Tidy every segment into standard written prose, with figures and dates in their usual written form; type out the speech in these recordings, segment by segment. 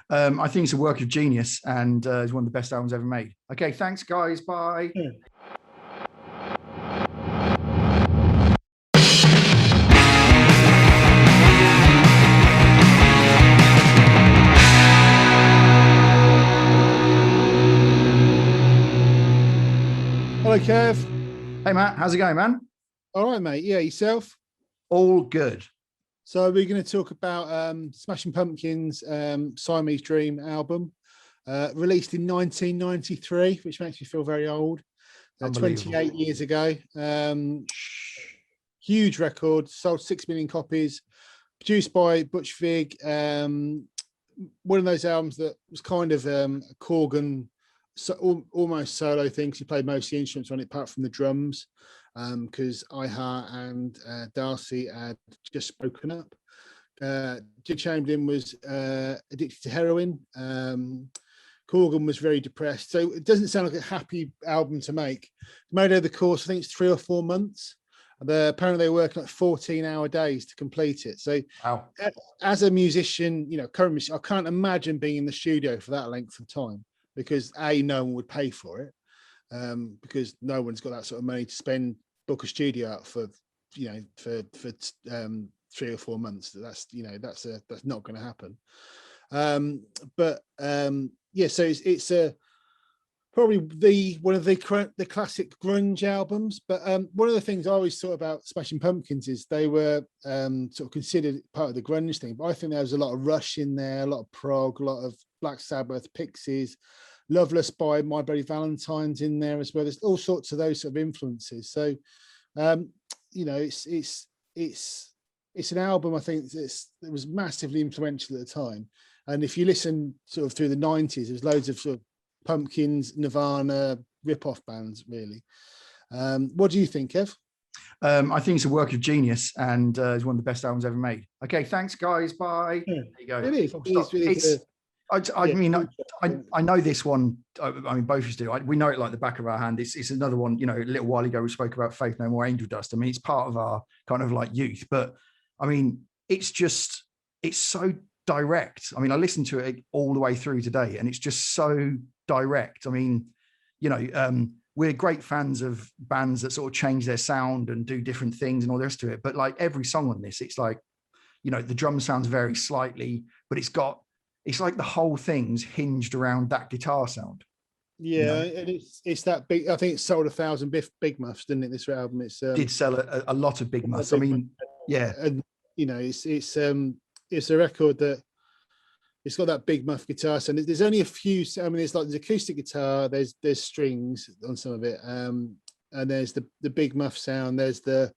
I think it's a work of genius and it's one of the best albums ever made. Okay, thanks, guys. Bye. Yeah. Hello, Kev. Hey, Matt. How's it going, man? All right, mate. Yeah, yourself? All good. So we're going to talk about Smashing Pumpkins' Siamese Dream album, released in 1993, which makes me feel very old. 28 years ago. Huge record, sold 6 million copies, produced by Butch Vig. One of those albums that was kind of a Corgan, almost solo thing, because he played most of the instruments on it, apart from the drums, because Iha and Darcy had just spoken up. Jim Chamberlain was addicted to heroin. Corgan was very depressed. So it doesn't sound like a happy album to make. Made over the course, I think it's 3 or 4 months. Apparently they were working like 14-hour days to complete it. So wow. As a musician, current, I can't imagine being in the studio for that length of time, because no one would pay for it, because no one's got that sort of money to spend, book a studio out for 3 or 4 months. That's not going to happen. So it's probably one of the classic grunge albums. But one of the things I always thought about Smashing Pumpkins is they were sort of considered part of the grunge thing. But I think there was a lot of Rush in there, a lot of prog, a lot of Black Sabbath, Pixies, Loveless by My Bloody Valentine's in there as well. There's all sorts of those sort of influences. So it's an album I think it was massively influential at the time. And if you listen sort of through the 90s, there's loads of sort of Pumpkins, Nirvana, rip-off bands, really. What do you think, Kev? I think it's a work of genius and it's one of the best albums ever made. Okay, thanks, guys. Bye. Yeah. There you go. It is. I know this one. I mean, both of us do. We know it like the back of our hand. It's another one. A little while ago we spoke about Faith No More, Angel Dust. I mean, it's part of our kind of like youth. But I mean, it's so direct. I mean, I listened to it all the way through today, and it's just so direct. I mean, we're great fans of bands that sort of change their sound and do different things and all the rest of it. But like every song on this, it's like, the drum sounds very slightly, but it's like the whole thing's hinged around that guitar sound. Yeah, and it's that big. I think it sold 1,000 big muffs, didn't it? This album, did sell a lot of big muffs. I mean, yeah, and it's a record that it's got that big muff guitar sound. There's only a few. I mean, there's acoustic guitar. There's strings on some of it, and there's the big muff sound. There's the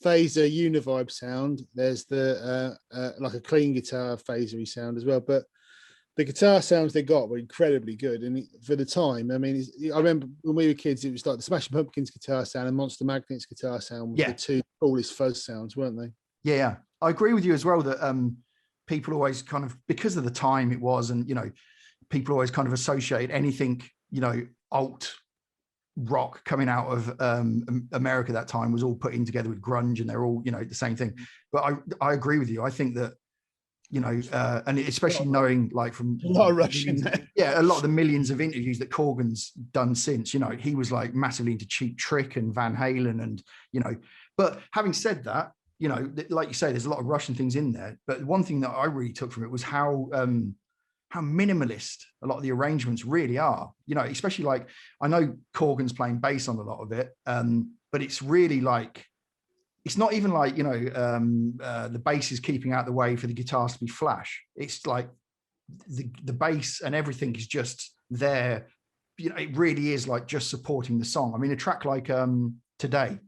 phaser univibe sound. There's the like a clean guitar phasery sound as well. But the guitar sounds they got were incredibly good, and for the time, I mean, I remember when we were kids, it was like the Smashing Pumpkins guitar sound and Monster Magnet's guitar sound were the two coolest fuzz sounds, weren't they? Yeah, I agree with you as well that people always kind of, because of the time it was, and people always kind of associate anything alt rock coming out of America that time was all put in together with grunge, and they're all the same thing. But I agree with you. I think that and especially knowing like from a lot of Rush in there. Yeah, a lot of the millions of interviews that Corgan's done since, he was like massively into Cheap Trick and Van Halen, and but having said that, like you say, there's a lot of Russian things in there. But one thing that I really took from it was how minimalist a lot of the arrangements really are. Especially like, I know Corgan's playing bass on a lot of it, but it's really like, it's not even like, the bass is keeping out the way for the guitars to be flash. It's like the bass and everything is just there. It really is like just supporting the song. I mean, a track like Today,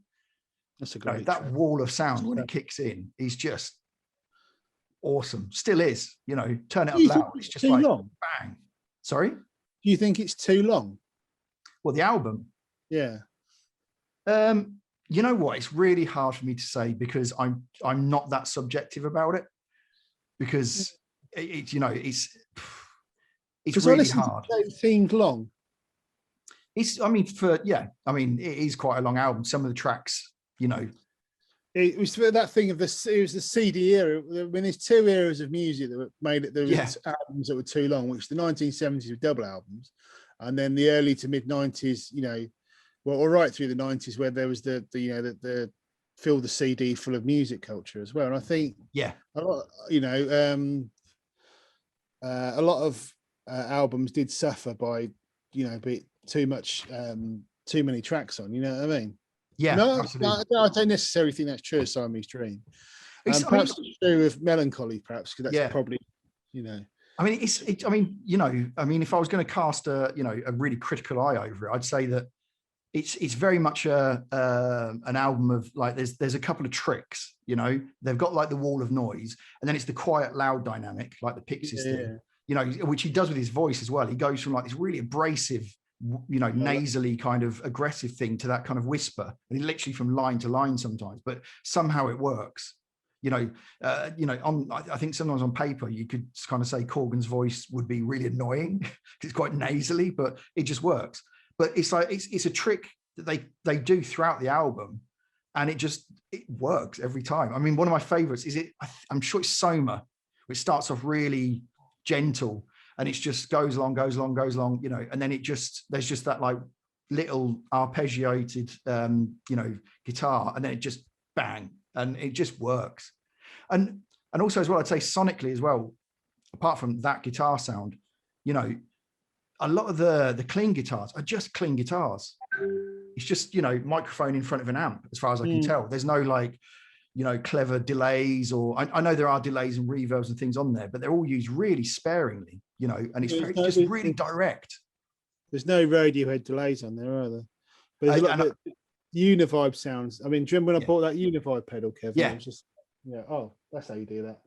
that's a great that track. Wall of sound when it kicks in is just awesome. Still is. Turn it up loud. It's just like long? Bang. Sorry? Do you think it's too long? Well, the album? Yeah. You know what? It's really hard for me to say because I'm not that subjective about it, because it's really hard. It seemed long. It is quite a long album. Some of the tracks, it was that thing of it was the CD era. When there's two eras of music that made it, there was albums that were too long, which the 1970s were double albums, and then the early to mid 90s, well, or right through the 90s, where there was the fill the CD full of music culture as well. And I think a lot, a lot of albums did suffer by be too much too many tracks on. You know what I mean? Yeah, no, absolutely. I don't necessarily think that's true of Siamese Dream. Perhaps it's true with Melancholy, perhaps, because that's probably, I mean, if I was going to cast a really critical eye over it, I'd say that it's very much an album of like there's a couple of tricks. They've got like the wall of noise, and then it's the quiet loud dynamic, like the Pixies do. Which he does with his voice as well. He goes from like this really abrasive, nasally kind of aggressive thing to that kind of whisper, and literally from line to line sometimes, but somehow it works. I think sometimes on paper you could kind of say Corgan's voice would be really annoying because it's quite nasally, but it just works. But it's like it's a trick that they do throughout the album, and it works every time. I mean, one of my favorites is I'm sure it's Soma, which starts off really gentle, and it just goes along, and then there's just that like little arpeggiated guitar, and then it just bang, and it just works. And also as well, I'd say sonically as well, apart from that guitar sound, a lot of the clean guitars are just clean guitars. It's just microphone in front of an amp, as far as I can tell. There's no like clever delays, or I know there are delays and reverbs and things on there, but they're all used really sparingly, and it's just really direct. There's no Radiohead delays on there, are there? But there's a lot of Univibe sounds. I mean, do you remember when I bought that Univibe pedal, Kevin? Yeah. It was just, oh, that's how you do that.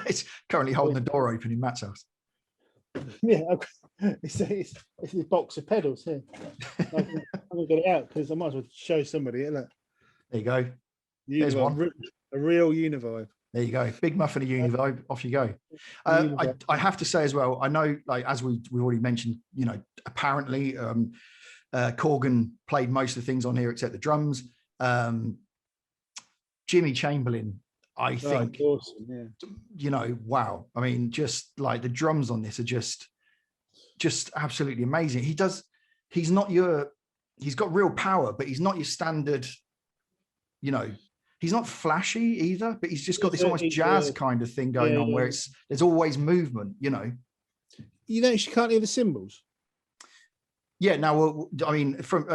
It's currently holding the door open in Matt's house. Yeah, it's this box of pedals here. I'm gonna get it out because I might as well show somebody it. Look. There you go. There's one. A real Univibe. There you go. Big muff and a Univibe. Off you go. I have to say as well, I know, like, as we've already mentioned, apparently Corgan played most of the things on here except the drums. Jimmy Chamberlain, I think, awesome, yeah. Wow. I mean, just like the drums on this are just absolutely amazing. He's got real power, but he's not your standard, he's not flashy either, but he's just got this almost jazz kind of thing going on where there's always movement, She can't hear the cymbals. Yeah, now, I mean, from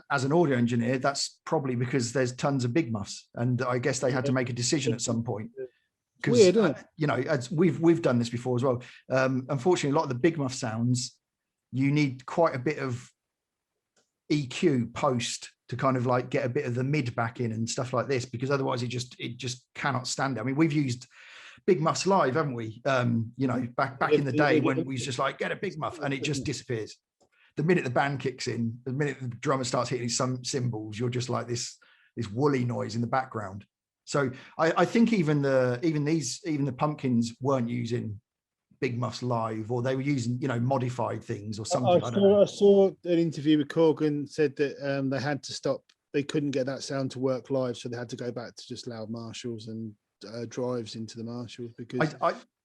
as an audio engineer, that's probably because there's tons of big muffs, and I guess they had to make a decision at some point. Weird, isn't it? As we've done this before as well. Unfortunately, a lot of the big muff sounds, you need quite a bit of EQ post to kind of like get a bit of the mid back in and stuff like this, because otherwise it just cannot stand it. I mean, we've used big muffs live, haven't we? Back in the day when we was just like, get a big muff, and it just disappears. The minute the band kicks in, the minute the drummer starts hitting some cymbals, you're just like this woolly noise in the background. So I think even the Pumpkins weren't using big muffs live, or they were using modified things or something. I saw an interview with Corgan, said that they had to stop. They couldn't get that sound to work live, so they had to go back to just loud Marshalls and drives into the Marshalls, because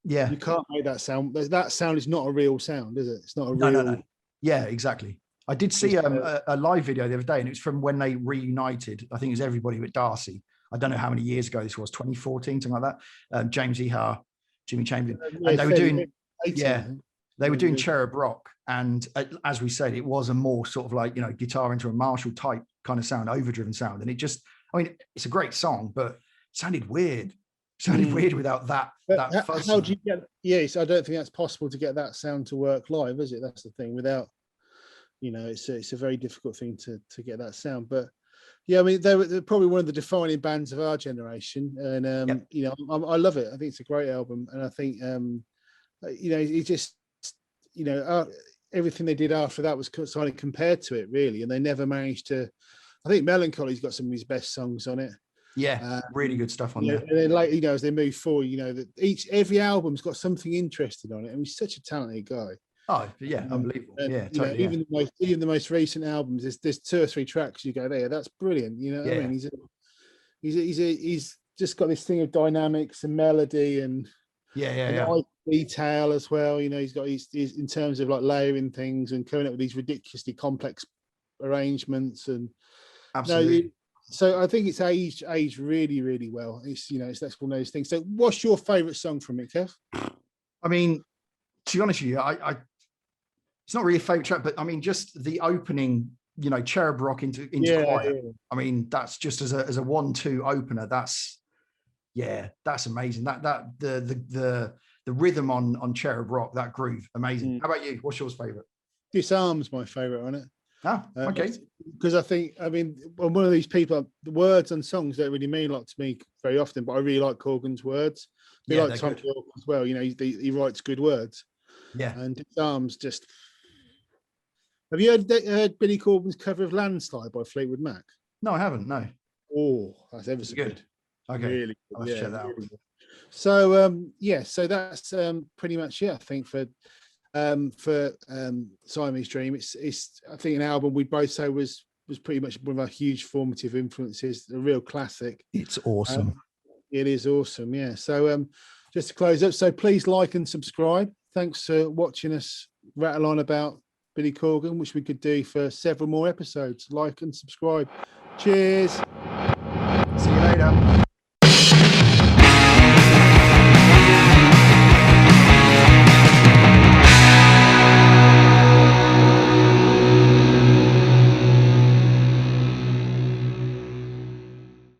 you can't make that sound. That sound is not a real sound, is it? It's not a real. No. Yeah, exactly. I did see a live video the other day, and it was from when they reunited. I think it was everybody but Darcy. I don't know how many years ago this was, 2014, something like that. James Ehar, Jimmy Chamberlain. And they were doing, 18, they were doing Cherub Rock. And as we said, it was a more sort of like, guitar into a Marshall type kind of sound, overdriven sound. And it's a great song, but it sounded weird. Weird without that fuzz. How do you get? Yes, I don't think that's possible to get that sound to work live, is it? That's the thing. Without, it's a very difficult thing to get that sound. But yeah, I mean, they're probably one of the defining bands of our generation, and I love it. I think it's a great album, and I think it just everything they did after that was kind of compared to it, really, and they never managed to. I think Melancholy's got some of his best songs on it. Yeah, really good stuff on there. And then, like, as they move forward, that every album's got something interesting on it, and he's such a talented guy. Oh yeah, unbelievable. And, yeah, totally. Even the most recent albums, there's 2 or 3 tracks you go, there, that's brilliant. I mean, He's just got this thing of dynamics and melody and eye detail as well. You know, he's in terms of like layering things and coming up with these ridiculously complex arrangements and absolutely. So I think it's aged really, really well. It's, you know, that's one of those things. So what's your favorite song from it, Kev? I mean, to be honest with you, I it's not really a favorite track, but I mean, just the opening, you know, Cherub Rock into Quiet. Yeah. I mean, that's just as a 1-2 opener. That's amazing. That the rhythm on Cherub Rock, that groove, amazing. How about you? What's yours favorite? Disarm's my favorite on it. Oh, okay. Because I mean, I'm one of these people, the words and songs don't really mean a lot to me very often, but I really like Corgan's words. I like Tom York as well. You know, he writes good words. Yeah. And Disarm's just. Have you heard Billy Corgan's cover of Landslide by Fleetwood Mac? No, I haven't. No. Oh, that's ever so good. Okay. Really good. Let's check that out. So so that's pretty much it, I think, for Siamese Dream. It's I think an album we both say was pretty much one of our huge formative influences, a real classic. It's awesome. It is awesome, yeah. So just to close up, so please like and subscribe. Thanks for watching us rattle on about Billy Corgan, which we could do for several more episodes. Like and subscribe. Cheers. See you later.